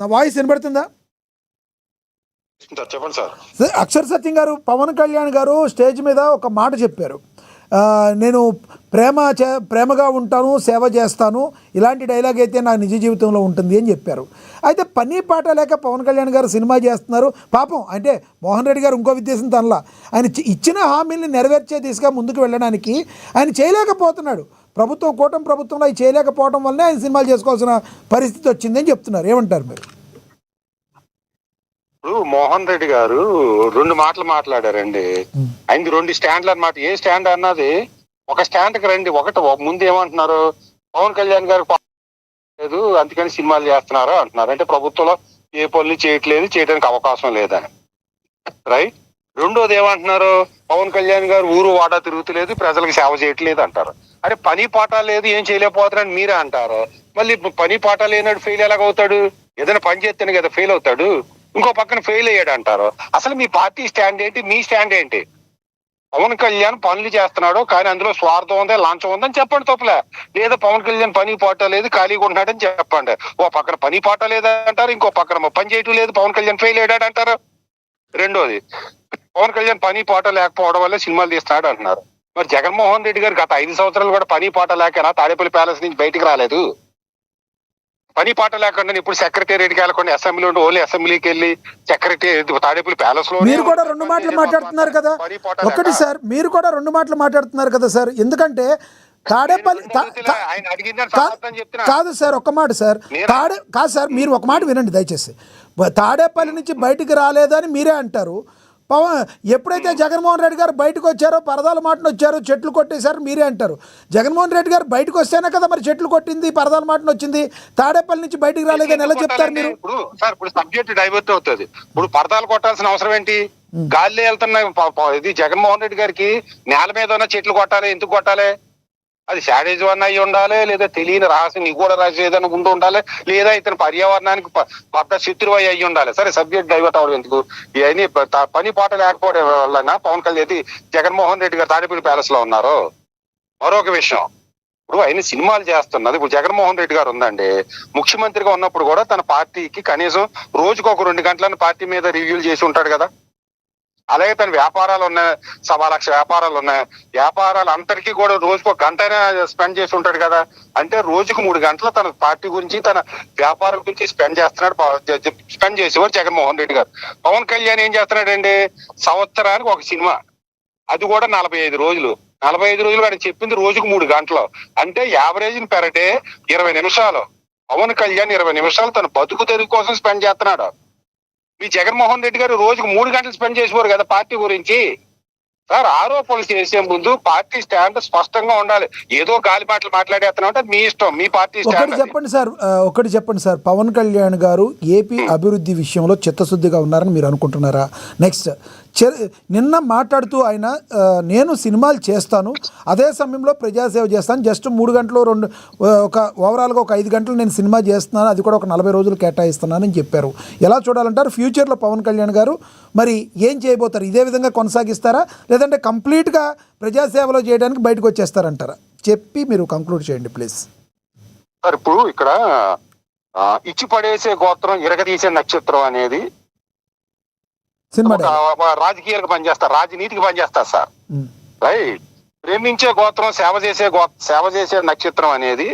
నా వాయిస్ వినబడుతుందా? చెప్పండి సార్. అక్షర్ సత్యం గారు, పవన్ కళ్యాణ్ గారు స్టేజ్ మీద ఒక మాట చెప్పారు. నేను ప్రేమగా ఉంటాను, సేవ చేస్తాను, ఇలాంటి డైలాగ్ అయితే నా నిజ జీవితంలో ఉంటుంది అని చెప్పారు. అయితే పని పాట లేక పవన్ కళ్యాణ్ గారు సినిమా చేస్తున్నారు. పాపం అంటే మోహన్ రెడ్డి గారు ఇంకో ఉద్దేశం తనలా ఆయన ఇచ్చిన హామీల్ని నెరవేర్చే దిశగా ముందుకు వెళ్ళడానికి ఆయన చేయలేకపోతున్నాడు. కూటమి ప్రభుత్వంలో అవి చేయలేకపోవడం వల్లనే ఆయన సినిమాలు చేసుకోవాల్సిన పరిస్థితి వచ్చిందని చెప్తున్నారు. ఏమంటారు మీరు? ఇప్పుడు మోహన్ రెడ్డి గారు 2 మాటలు మాట్లాడారండి. ఆయనకి 2 స్టాండ్లు అన్నమాట. ఏ స్టాండ్ అన్నది ఒక స్టాండ్ కి రండి. ముందు ఏమంటున్నారు, పవన్ కళ్యాణ్ గారు లేదు అందుకని సినిమాలు చేస్తున్నారు అంటున్నారు. అంటే ప్రభుత్వంలో ఏ పనులు చేయడానికి అవకాశం లేదని, రైట్. రెండోది ఏమంటున్నారు, పవన్ కళ్యాణ్ గారు ఊరు వాడా తిరుగుతలేదు, ప్రజలకు సేవ చేయట్లేదు అంటారు. అరే పని పాట లేదు, ఏం చేయలేకపోతున్నారని మీరే అంటారు. మళ్ళీ పని పాట లేనాడు ఫెయిల్ ఎలాగవుతాడు? ఏదైనా పని చేస్తేనే కదా ఫెయిల్ అవుతాడు. ఇంకో పక్కన ఫెయిల్ అయ్యాడు అంటారు. అసలు మీ పార్టీ స్టాండ్ ఏంటి? మీ స్టాండ్ ఏంటి? పవన్ కళ్యాణ్ పనులు చేస్తున్నాడు కానీ అందులో స్వార్థం ఉందా, లంచం ఉందని చెప్పండి, తప్పులే. లేదా పవన్ కళ్యాణ్ పని పాట లేదు, ఖాళీగా ఉంటున్నాడని చెప్పండి. ఓ పక్కన పని పాట లేదంటారు, ఇంకో పక్కన పని చేయటం లేదు, పవన్ కళ్యాణ్ ఫెయిల్ అయ్యాడు అంటారు. రెండోది, పవన్ కళ్యాణ్ పని పాట లేకపోవడం వల్ల సినిమాలు తీస్తున్నాడు అంటున్నారు. మరి జగన్మోహన్ రెడ్డి గారు గత 5 సంవత్సరాలు కూడా పని పాట లేకనా తాడేపల్లి ప్యాలెస్ నుంచి బయటికి రాలేదు? పని పాట లేకుండా ఇప్పుడు సెక్రటేరియట్కి వెళ్ళకుండా అసెంబ్లీ ఉండి ఓన్లీ అసెంబ్లీకి వెళ్ళి తాడేపల్లి ప్యాలెస్ లో మీరు కూడా 2 మాటలు మాట్లాడుతున్నారు కదా. ఒకటి సార్, మీరు కూడా 2 మాటలు మాట్లాడుతున్నారు కదా సార్. ఎందుకంటే తాడేపల్లి కాదు సార్, ఒక్క మాట సార్. కాదు సార్, మీరు ఒక మాట వినండి దయచేసి. తాడేపల్లి నుంచి బయటికి రాలేదని మీరే అంటారు. ఎప్పుడైతే జగన్మోహన్ రెడ్డి గారు బయటకు వచ్చారో, పరదాల మాటను వచ్చారు, చెట్లు కొట్టేశారు మీరే అంటారు. జగన్మోహన్ రెడ్డి గారు బయటకు వస్తేనే కదా మరి చెట్లు కొట్టింది, పరదాల మాటను వచ్చింది. తాడేపల్లి నుంచి బయటికి రాలేదని ఎలా చెప్తారు మీరు? ఇప్పుడు సబ్జెక్ట్ డైవర్ట్ అవుతుంది. ఇప్పుడు పరదాలు కొట్టాల్సిన అవసరం ఏంటి? గాలిలో వెళ్తున్న ఇది జగన్మోహన్ రెడ్డి గారికి నేల మీద ఉన్న చెట్లు కొట్టాలి. ఎందుకు కొట్టాలి? అది శాడేజ్ వన్ అయ్యి ఉండాలి, లేదా తెలియని రహస్యం నిగూఢ రహస్యం ఏదైనా ఉంటూ ఉండాలి, లేదా ఇతను పర్యావరణానికి పెద్ద శత్రువు అయ్యి ఉండాలి. సరే సబ్జెక్ట్ డైవర్ట్ అవడం ఎందుకు? ఇవన్నీ పని పాట లేకపోవడం వల్ల పవన్ కళ్యాణ్ జగన్మోహన్ రెడ్డి గారు తాడేపల్లి ప్యాలెస్ లో ఉన్నారు. మరొక విషయం, ఇప్పుడు ఆయన సినిమాలు చేస్తున్నది. ఇప్పుడు జగన్మోహన్ రెడ్డి గారు ఉందండి, ముఖ్యమంత్రిగా ఉన్నప్పుడు కూడా తన పార్టీకి కనీసం రోజుకు ఒక 2 గంటలను పార్టీ మీద రివ్యూలు చేసి ఉంటాడు కదా. అలాగే తన వ్యాపారాలు ఉన్నాయి, 1,00,000 వ్యాపారాలు ఉన్నాయి. వ్యాపారాలు అందరికీ కూడా రోజుకు 1 గంట స్పెండ్ చేసి ఉంటాడు కదా. అంటే రోజుకు 3 గంటలు తన పార్టీ గురించి, తన వ్యాపారం గురించి స్పెండ్ చేసేవారు జగన్మోహన్ రెడ్డి గారు. పవన్ కళ్యాణ్ ఏం చేస్తున్నాడండి, సంవత్సరానికి ఒక సినిమా, అది కూడా 45 రోజులు. 45 రోజులు వాడిని చెప్పింది రోజుకు 3 గంటలు. అంటే యావరేజ్ పెర్ డే 20 నిమిషాలు. పవన్ కళ్యాణ్ 20 నిమిషాలు తన బతుకు తెరుగు కోసం స్పెండ్ చేస్తున్నాడు. మీ జగన్మోహన్ రెడ్డి గారు రోజుకు 3 గంటలు స్పెండ్ చేసేవారు కదా పార్టీ గురించి. సార్, ఆరోపణలు చేసే ముందు పార్టీ స్టాండ్ స్పష్టంగా ఉండాలి. ఏదో గాలి మాటలు మాట్లాడేస్తున్నాం అంటే మీ ఇష్టం, మీ పార్టీ స్టాండ్. ఒకటి చెప్పండి సార్, పవన్ కళ్యాణ్ గారు ఏపీ అభివృద్ధి విషయంలో చిత్తశుద్ధిగా ఉన్నారని మీరు అనుకుంటున్నారా? నెక్స్ట్, నిన్న మాట్లాడుతూ ఆయన నేను సినిమాలు చేస్తాను, అదే సమయంలో ప్రజాసేవ చేస్తాను, జస్ట్ 3 గంటలు ఓవరాల్గా ఒక 5 గంటలు నేను సినిమా చేస్తున్నాను, అది కూడా ఒక 40 రోజులు కేటాయిస్తున్నానని చెప్పారు. ఎలా చూడాలంటారు? ఫ్యూచర్లో పవన్ కళ్యాణ్ గారు మరి ఏం చేయబోతారు? ఇదే విధంగా కొనసాగిస్తారా, లేదంటే కంప్లీట్గా ప్రజాసేవలో చేయడానికి బయటకు వచ్చేస్తారంటారా? చెప్పి మీరు కంక్లూడ్ చేయండి ప్లీజ్. సార్, ఇప్పుడు ఇక్కడ ఇచ్చి పడేసే గోత్రం ఇరగదీసే నక్షత్రం అనేది రాజకీయాలకు పనిచేస్తారు, రాజనీతికి పనిచేస్తారు సార్, రైట్. ప్రేమించే గోత్రం సేవ చేసే నక్షత్రం అనేది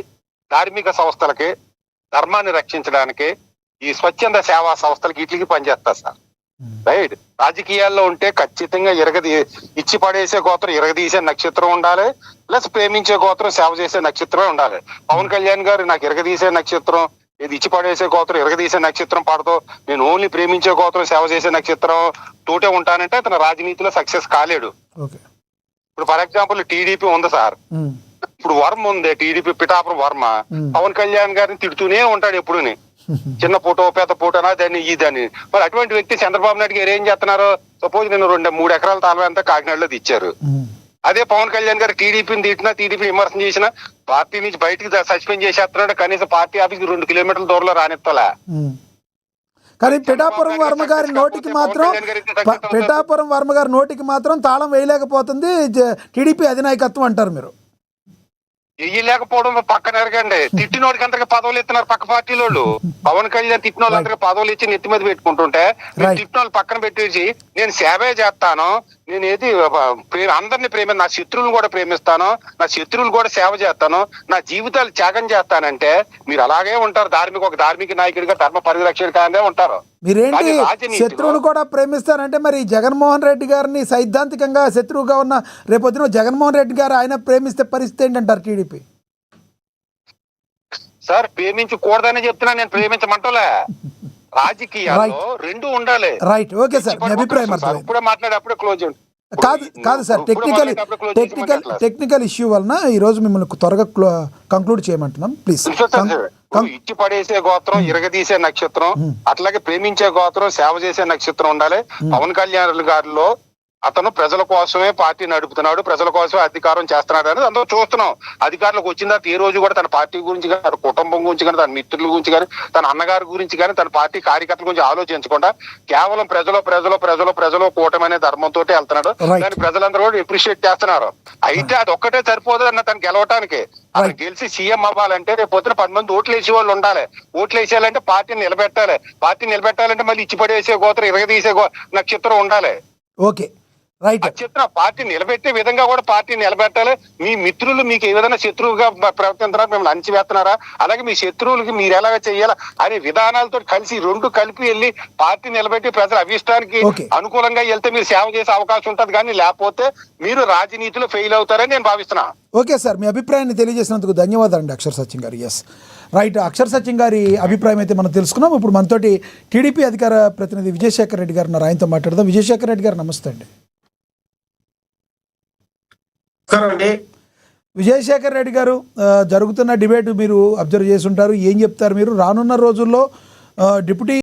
ధార్మిక సంస్థలకి, ధర్మాన్ని రక్షించడానికి, ఈ స్వచ్ఛంద సేవా సంస్థలకి వీటికి పనిచేస్తారు సార్, రైట్. రాజకీయాల్లో ఉంటే ఖచ్చితంగా ఇచ్చి పడేసే గోత్రం ఇరగదీసే నక్షత్రం ఉండాలి, ప్లస్ ప్రేమించే గోత్రం సేవ చేసే నక్షత్రమే ఉండాలి. పవన్ కళ్యాణ్ గారు నాకు ఇరగదీసే నక్షత్రం, ఇది ఇచ్చి పడేసే గోత్రం ఇరగదీసే నక్షత్రం పడదు, నేను ఓన్లీ ప్రేమించే గోత్రం సేవ చేసే నక్షత్రం తోటే ఉంటానంటే అతను రాజనీతిలో సక్సెస్ కాలేడు. ఇప్పుడు ఫర్ ఎగ్జాంపుల్ టీడీపీ ఉంది సార్, ఇప్పుడు వర్మ ఉంది, టీడీపీ పిఠాపురం వర్మ పవన్ కళ్యాణ్ గారిని తిడుతూనే ఉంటాడు ఎప్పుడుని, చిన్న ఫోటో పెద్ద ఫోటోనా దాన్ని ఇదని. మరి అటువంటి వ్యక్తి చంద్రబాబు నాయుడు గారు ఏం చేస్తున్నారు? సపోజ్ నేను 2-3 ఎకరాల తాళం అంతా కాకినాడలో ఇచ్చారు. అదే పవన్ కళ్యాణ్ గారు టీడీపీని తిట్టినా, టీడీపీ విమర్శన చేసినా పార్టీ నుంచి బయటికి సస్పెండ్ చేసేస్తున్నాడు. కనీసం పార్టీ ఆఫీస్కి 2 కిలోమీటర్ల దూరంలో రానిస్తలే. కానీ పిఠాపురం వర్మ గారి నోటికి మాత్రం తాళం వేయలేకపోతుంది టీడీపీ అధినాయకత్వం అంటారు మీరు. లేకపోవడం పక్కన ఎరగండి. తిట్టినోడికి అందరికి పదవులు ఇస్తున్నారు పక్క పార్టీల వాళ్ళు. పవన్ కళ్యాణ్ తిట్టిన వాళ్ళు అందరికి పదవులు ఇచ్చి నెత్తి మీద పెట్టుకుంటుంటే తిట్టిన వాళ్ళు పక్కన పెట్టేసి నేను సేవే చేస్తాను, నేను ఏది అందరిని నా శత్రువులను కూడా ప్రేమిస్తాను, నా శత్రువులు కూడా సేవ చేస్తాను, నా జీవితాలు త్యాగం చేస్తానంటే మీరు అలాగే ఉంటారు. ఒక ధార్మిక నాయకుడిగా ధర్మ పరిరక్షకుడిగానే ఉంటారు. మీరేంటి శత్రువును కూడా ప్రేమిస్తారంటే మరి జగన్మోహన్ రెడ్డి గారిని సైద్ధాంతికంగా శత్రువుగా ఉన్న రేపొద్దున జగన్మోహన్ రెడ్డి గారు ఆయన ప్రేమిస్తే పరిస్థితి ఏంటంటారు టీడీపీ? సార్ ప్రేమించకూడదని చెప్తున్నా, నేను ప్రేమించమంటలే. రాజకీయాల్లో రెండు ఉండాలి. రైట్, ఓకే సార్, మీ అభిప్రాయం అర్థమైంది. ఇప్పుడే మాట్లాడే అప్పుడే క్లోజ్ కాదు సార్, టెక్నికల్ ఇష్యూ వలన ఈ రోజు మిమ్మల్ని త్వరగా కంక్లూడ్ చేయమంటున్నాం, ప్లీజ్. ఇచ్చి పడేసే గోత్రం, ఇరగదీసే నక్షత్రం, అట్లాగే ప్రేమించే గోత్రం, సేవ చేసే నక్షత్రం ఉండాలి. పవన్ కళ్యాణ్ గారిలో అతను ప్రజల కోసమే పార్టీ నడుపుతున్నాడు, ప్రజల కోసమే అధికారం చేస్తున్నాడు అనేది అందరూ చూస్తున్నాం. అధికారులకు వచ్చిన తర్వాత ఏ రోజు కూడా తన పార్టీ గురించి కానీ, తన కుటుంబం గురించి కానీ, తన మిత్రుల గురించి కానీ, తన అన్నగారి గురించి కానీ, తన పార్టీ కార్యకర్తల గురించి ఆలోచించకుండా కేవలం ప్రజలు కూటమనే ధర్మంతో వెళ్తున్నాడు. దాన్ని ప్రజలందరూ కూడా అప్రిషియేట్ చేస్తున్నారు. అయితే అది ఒక్కటే సరిపోదు అన్న తను గెలవటానికి. అతను గెలిచి సీఎం అవ్వాలంటే రేపు పొద్దున 10 మంది ఓట్లు వేసే వాళ్ళు ఉండాలి. ఓట్లు వేసేయాలంటే పార్టీని నిలబెట్టాలంటే మళ్ళీ ఇచ్చి పడేసే గోత్రం, ఇరగదీసే నక్షత్రం ఉండాలి. Okay, right. చెప్తున్నా, పార్టీ నిలబెట్టే విధంగా కూడా పార్టీ నిలబెట్టాలి. మీ మిత్రులు మీకు ఏ విధంగా శత్రువుగా ప్రవర్తిస్తున్నారా, మిమ్మల్ని అణచివేస్తున్నారా, అలాగే మీ శత్రువులకి మీరు ఎలాగ చెయ్యాలా అనే విధానాలతో రెండు కలిపి వెళ్ళి పార్టీ నిలబెట్టి ప్రజల అభిష్టానికి అనుకూలంగా వెళ్తే మీరు సేవ చేసే అవకాశం ఉంటది. కానీ లేకపోతే మీరు రాజనీతిలో ఫెయిల్ అవుతారని నేను భావిస్తున్నా. ఓకే సార్, మీ అభిప్రాయాన్ని తెలియజేసినందుకు ధన్యవాదాలు అండి అక్షర్ సత్యం గారు. ఎస్, రైట్, అక్షర్ సత్యం గారి అభిప్రాయం అయితే మనం తెలుసుకున్నాం. ఇప్పుడు మనతోటి టీడీపీ అధికార ప్రతినిధి విజయశేఖర్ రెడ్డి గారు ఉన్నారు, ఆయనతో మాట్లాడదాం. విజయశేఖర్ రెడ్డి గారు నమస్తే అండి. విజయశేఖర్ రెడ్డి గారు, జరుగుతున్న డిబేట్ మీరు అబ్జర్వ్ చేసి ఉంటారు. ఏం చెప్తారు మీరు? రానున్న రోజుల్లో డిప్యూటీ